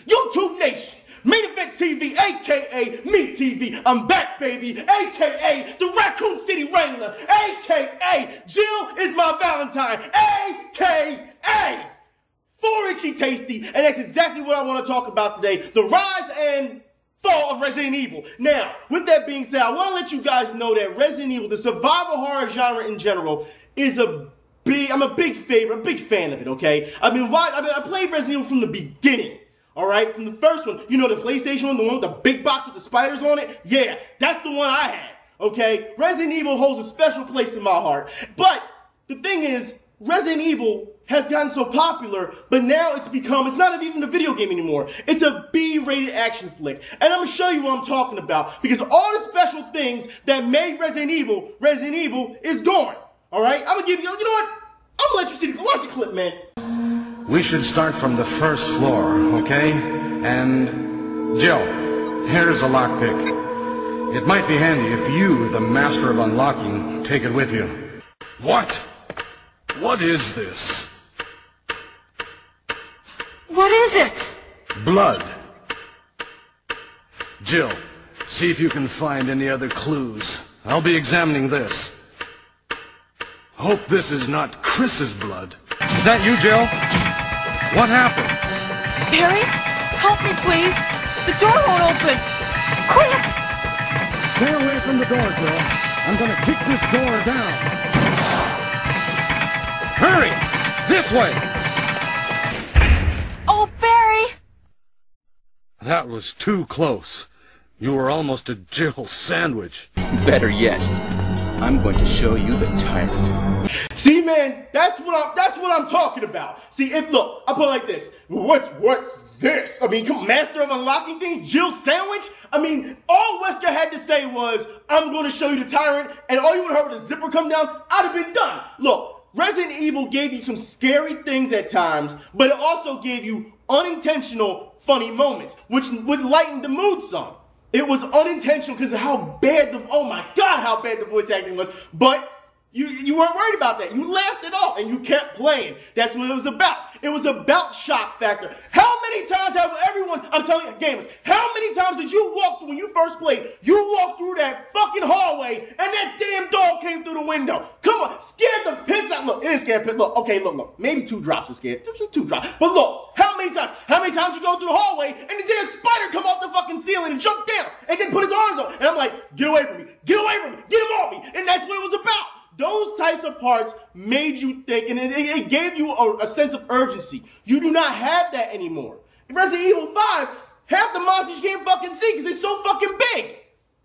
YouTube Nation, Main Event TV, aka Me TV, I'm back, baby, aka the Raccoon City Wrangler, aka Jill is my Valentine, aka 4-Inch Tasty, and that's exactly what I want to talk about today, the rise and fall of Resident Evil. Now, with that being said, I want to let you guys know that Resident Evil, the survival horror genre in general, is I'm a big fan of it, okay? I played Resident Evil from the beginning, all right? From the first one, you know, the PlayStation one, the one with the big box with the spiders on it? Yeah, that's the one I had, okay? Resident Evil holds a special place in my heart. But the thing is, Resident Evil has gotten so popular, but now it's not even a video game anymore. It's a B-rated action flick. And I'm going to show you what I'm talking about, because all the special things that made Resident Evil is gone. All right? I'm going to give you know what? I'm going to let you see watch the clip, man. We should start from the first floor, okay? And, Jill, here's a lockpick. It might be handy if you, the master of unlocking, take it with you. What? What is this? What is it? Blood. Jill, see if you can find any other clues. I'll be examining this. Hope this is not Chris's blood. Is that you, Jill? What happened? Barry, help me, please. The door won't open. Quick! Stay away from the door, Jill. I'm gonna kick this door down. Hurry! This way! Oh, Barry! That was too close. You were almost a Jill sandwich. Better yet, I'm going to show you the tyrant. See, man, that's what I'm talking about. See, look, I put it like this. What's this? I mean, come master of unlocking things, Jill sandwich? I mean, all Wesker had to say was, I'm going to show you the tyrant, and all you would have heard was the zipper come down, I'd have been done. Look, Resident Evil gave you some scary things at times, but it also gave you unintentional funny moments, which would lighten the mood some. It was unintentional because of how bad how bad the voice acting was, but you weren't worried about that. You laughed it off and you kept playing. That's what it was about. It was about shock factor. How many times I'm telling you, gamers, how many times did you walk through when you first played? You walked through that fucking hallway and that damn dog came through the window. Come on, scared the piss out. Look, it is scared piss. Look, okay, look. Maybe 2 drops are scared. Just 2 drops. But look, how many times you go through the hallway and the damn spider come off the fucking ceiling and jump down and then put his arms up. And I'm like, get away from me. Get away from me. Get him off me. And that's what it was about. Those types of parts made you think, and it gave you a sense of urgency. You do not have that anymore. In Resident Evil 5, half the monsters you can't fucking see because they're so fucking big.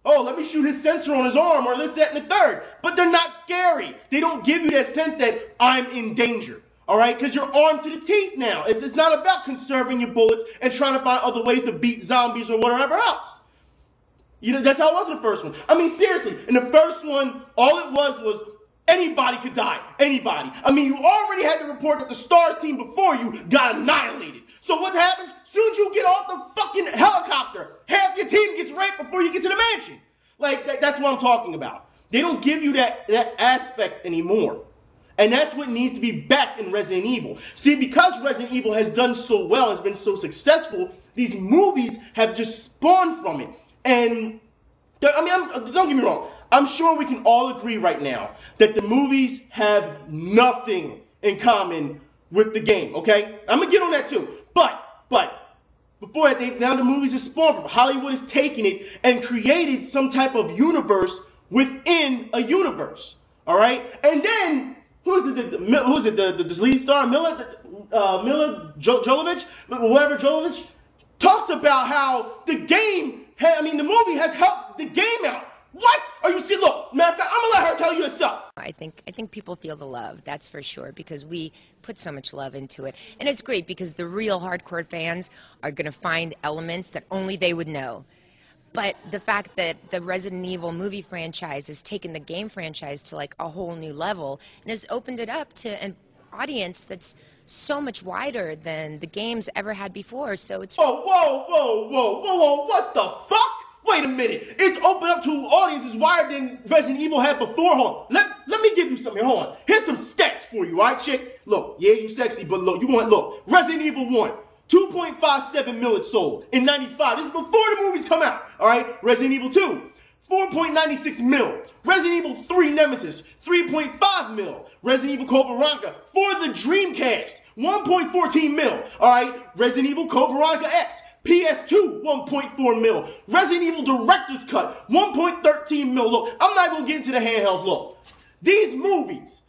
Oh, let me shoot his sensor on his arm or this, that, and the third. But they're not scary. They don't give you that sense that I'm in danger. All right? Because you're armed to the teeth now. It's not about conserving your bullets and trying to find other ways to beat zombies or whatever else. You know, that's how it was in the first one. I mean, seriously, in the first one, all it was anybody could die. Anybody. I mean, you already had to report that the STARS team before you got annihilated. So what happens? As soon as you get off the fucking helicopter, half your team gets raped before you get to the mansion. Like, that's what I'm talking about. They don't give you that aspect anymore. And that's what needs to be back in Resident Evil. See, because Resident Evil has done so well, has been so successful, these movies have just spawned from it. And, don't get me wrong. I'm sure we can all agree right now that the movies have nothing in common with the game, okay? I'm going to get on that too. But, before that, now the movies are spawned from. Hollywood has taken it and created some type of universe within a universe, all right? And then, who's it, the lead star, Mila Jovovich, whatever Jovovich, talks about how the movie has helped the game out. What? Are you still? Look, man, I'm gonna let her tell you herself. I think people feel the love, that's for sure, because we put so much love into it. And it's great because the real hardcore fans are going to find elements that only they would know. But the fact that the Resident Evil movie franchise has taken the game franchise to like a whole new level and has opened it up to an audience that's so much wider than the games ever had before. So it's... Whoa, what the fuck? Wait a minute. It's opened up to audiences wider than Resident Evil had before. Hold on. Let me give you something. Hold on. Here's some stats for you, all right, chick? Look, yeah, you sexy, but look, Resident Evil 1. 2.57 mil it sold in 95. This is before the movies come out. All right, Resident Evil 2, 4.96 mil. Resident Evil 3 Nemesis, 3.5 mil. Resident Evil Code Veronica for the Dreamcast, 1.14 mil. All right, Resident Evil Code Veronica X, PS2, 1.4 mil. Resident Evil Director's Cut, 1.13 mil. Look, I'm not going to get into the handhelds. Look, these movies,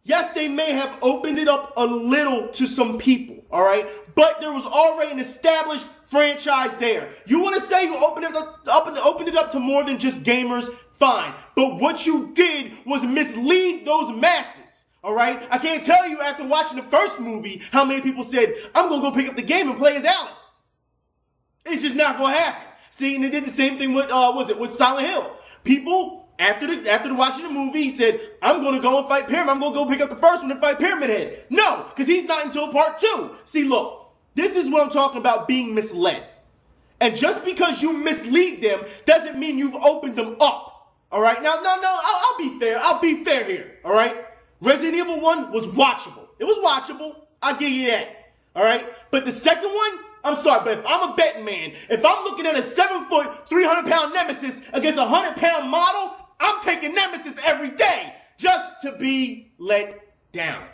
yes, they may have opened it up a little to some people, all right? But there was already an established franchise there. You want to say you opened it up to more than just gamers? Fine. But what you did was mislead those masses. All right? I can't tell you after watching the first movie how many people said, I'm going to go pick up the game and play as Alice. It's just not going to happen. See, and they did the same thing with, with Silent Hill. People, after watching the movie, said, I'm going to go and fight Pyramid. I'm going to go pick up the first one and fight Pyramid Head. No, because he's not until part 2. See, look, this is what I'm talking about, being misled. And just because you mislead them doesn't mean you've opened them up. All right? Now, I'll be fair. I'll be fair here. All right? Resident Evil 1 was watchable. It was watchable. I'll give you that. All right? But the second one, I'm sorry, but if I'm a betting man, if I'm looking at a 7-foot, 300-pound Nemesis against a 100-pound model, I'm taking Nemesis every day just to be let down.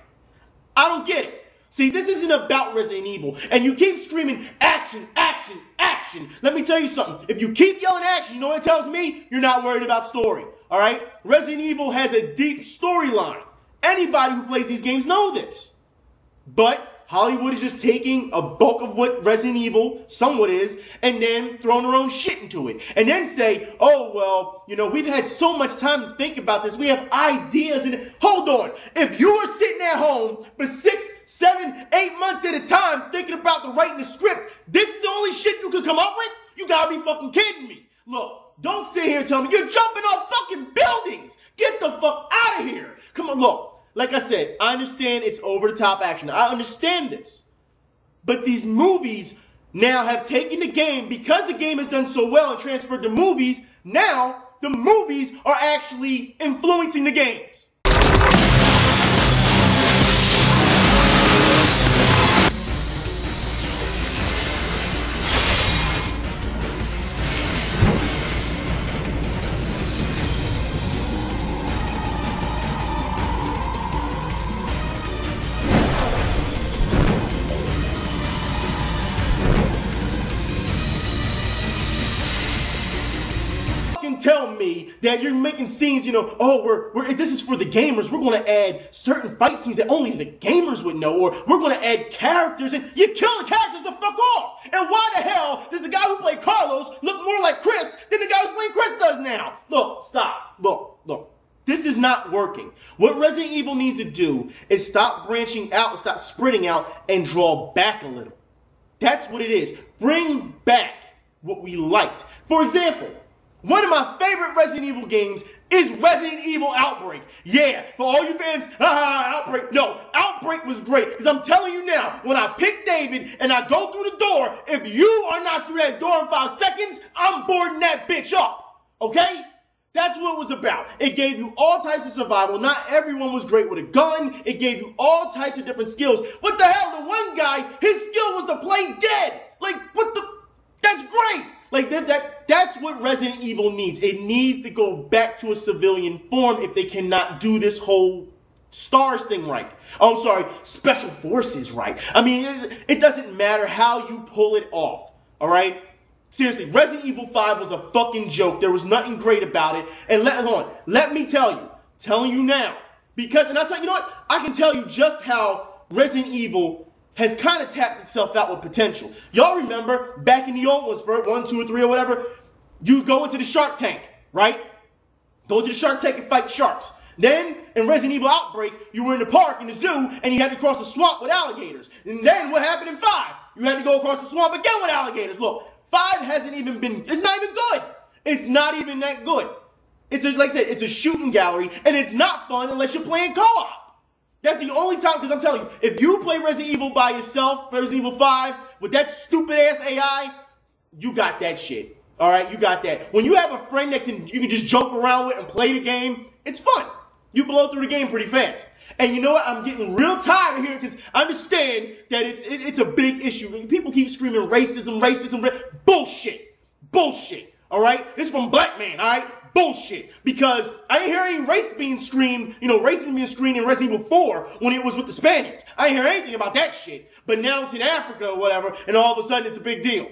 I don't get it. See, this isn't about Resident Evil, and you keep screaming, action, action, action. Let me tell you something. If you keep yelling action, you know what it tells me? You're not worried about story, all right? Resident Evil has a deep storyline. Anybody who plays these games know this. But Hollywood is just taking a bulk of what Resident Evil somewhat is and then throwing their own shit into it. And then say, oh, well, you know, we've had so much time to think about this. We have ideas. And hold on. If you were sitting at home for 6, 7, 8 months at a time thinking about the writing the script, this is the only shit you could come up with? You gotta be fucking kidding me. Look, don't sit here and tell me you're jumping off fucking buildings. Get the fuck out of here. Come on, look. Like I said, I understand it's over-the-top action. I understand this. But these movies now have taken the game, because the game has done so well and transferred to movies, now the movies are actually influencing the games. Tell me that you're making scenes, you know, oh, this is for the gamers. We're going to add certain fight scenes that only the gamers would know, or we're going to add characters, and you kill the characters to fuck off. And why the hell does the guy who played Carlos look more like Chris than the guy who's playing Chris does now? Look, stop. Look. This is not working. What Resident Evil needs to do is stop branching out and stop spreading out and draw back a little. That's what it is. Bring back what we liked. For example, one of my favorite Resident Evil games is Resident Evil Outbreak. Yeah, for all you fans, Outbreak. No, Outbreak was great, because I'm telling you now, when I pick David and I go through the door, if you are not through that door in 5 seconds, I'm boarding that bitch up. Okay? That's what it was about. It gave you all types of survival. Not everyone was great with a gun. It gave you all types of different skills. What the hell? The one guy, his skill was to play dead. Like, what the? That's great. Like, that's what Resident Evil needs. It needs to go back to a civilian form if they cannot do this whole STARS thing right. Oh, I'm sorry, Special Forces right. I mean, it doesn't matter how you pull it off, all right? Seriously, Resident Evil 5 was a fucking joke. There was nothing great about it. And let me tell you, telling you now, because, and I'll tell you, you know what? I can tell you just how Resident Evil has kind of tapped itself out with potential. Y'all remember back in the old ones, for 1, 2, or 3 or whatever, you go into the shark tank, right? Go into the shark tank and fight sharks. Then, in Resident Evil Outbreak, you were in the park, in the zoo, and you had to cross the swamp with alligators. And then, what happened in 5? You had to go across the swamp again with alligators. Look, 5 hasn't even been, it's not even good. It's not even that good. It's like I said, it's a shooting gallery, and it's not fun unless you're playing co-op. That's the only time, because I'm telling you, if you play Resident Evil by yourself, Resident Evil 5, with that stupid-ass AI, you got that shit. All right, you got that. When you have a friend that you can just joke around with and play the game, it's fun. You blow through the game pretty fast. And you know what? I'm getting real tired of hearing because I understand that it's a big issue. People keep screaming racism. Bullshit. Bullshit. All right? This is from Black Man, all right? Bullshit. Because I ain't hear any racism being screamed in Resident Evil 4 when it was with the Spaniards. I ain't hear anything about that shit. But now it's in Africa or whatever, and all of a sudden it's a big deal.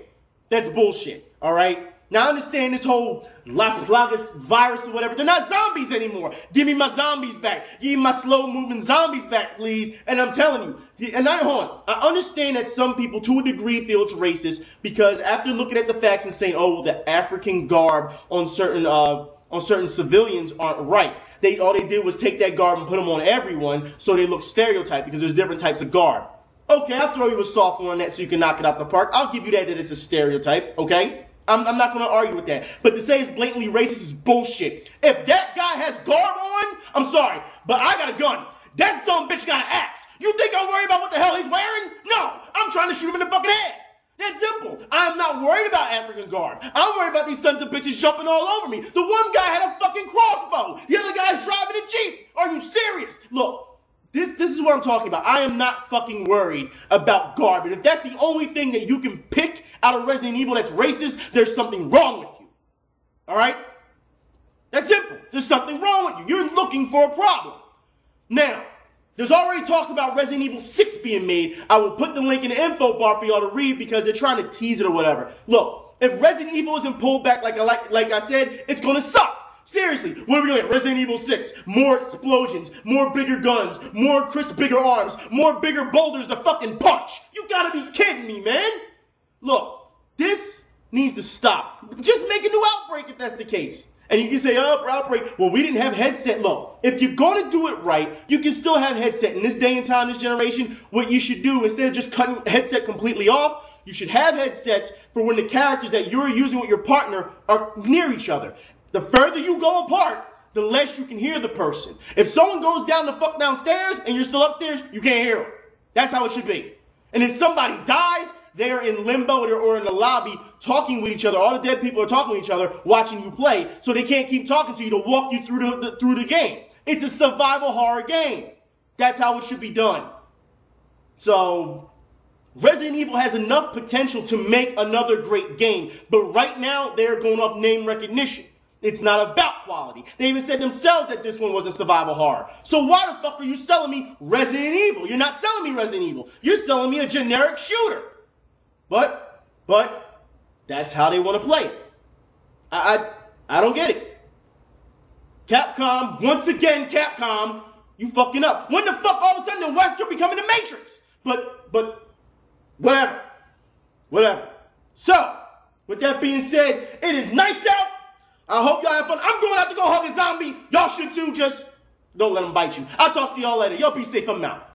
That's bullshit, all right? Now I understand this whole Las Plagas virus or whatever. They're not zombies anymore. Give me my zombies back. Give me my slow-moving zombies back, please. And I'm telling you, hold on. I understand that some people, to a degree, feel it's racist because after looking at the facts and saying, oh, well, the African garb on certain civilians aren't right. All they did was take that garb and put them on everyone so they look stereotyped because there's different types of garb. Okay, I'll throw you a soft one on that so you can knock it out the park. I'll give you that it's a stereotype, okay? I'm not going to argue with that. But to say it's blatantly racist is bullshit. If that guy has garb on, I'm sorry, but I got a gun. That son bitch got an axe. You think I'm worried about what the hell he's wearing? No, I'm trying to shoot him in the fucking head. That's simple. I'm not worried about African garb. I'm worried about these sons of bitches jumping all over me. The one guy had a fucking crossbow. The other guy's driving a Jeep. Are you serious? Look. This is what I'm talking about. I am not fucking worried about garb. And if that's the only thing that you can pick out of Resident Evil that's racist, there's something wrong with you. All right? That's simple. There's something wrong with you. You're looking for a problem. Now, there's already talks about Resident Evil 6 being made. I will put the link in the info bar for y'all to read because they're trying to tease it or whatever. Look, if Resident Evil isn't pulled back like I said, it's going to suck. Seriously, what are we doing? Resident Evil 6, more explosions, more bigger guns, more crisp bigger arms, more bigger boulders to fucking punch. You gotta be kidding me, man. Look, this needs to stop. Just make a new Outbreak if that's the case. And you can say, oh, Outbreak, well, we didn't have headset. Look, if you're gonna do it right, you can still have headset. In this day and time, this generation, what you should do, instead of just cutting headset completely off, you should have headsets for when the characters that you're using with your partner are near each other. The further you go apart, the less you can hear the person. If someone goes down the fuck downstairs and you're still upstairs, you can't hear them. That's how it should be. And if somebody dies, they're in limbo or in the lobby talking with each other. All the dead people are talking with each other, watching you play, so they can't keep talking to you to walk you through the game. It's a survival horror game. That's how it should be done. So Resident Evil has enough potential to make another great game, but right now they're going off name recognition. It's not about quality. They even said themselves that this one was a survival horror. So why the fuck are you selling me Resident Evil? You're not selling me Resident Evil. You're selling me a generic shooter. But that's how they want to play it. I don't get it. Capcom, once again, Capcom, you fucking up. When the fuck all of a sudden the West are becoming the Matrix? But whatever. So, with that being said, it is nice out. I hope y'all have fun. I'm going out to go hug a zombie. Y'all should too. Just don't let them bite you. I'll talk to y'all later. Y'all be safe. I'm out.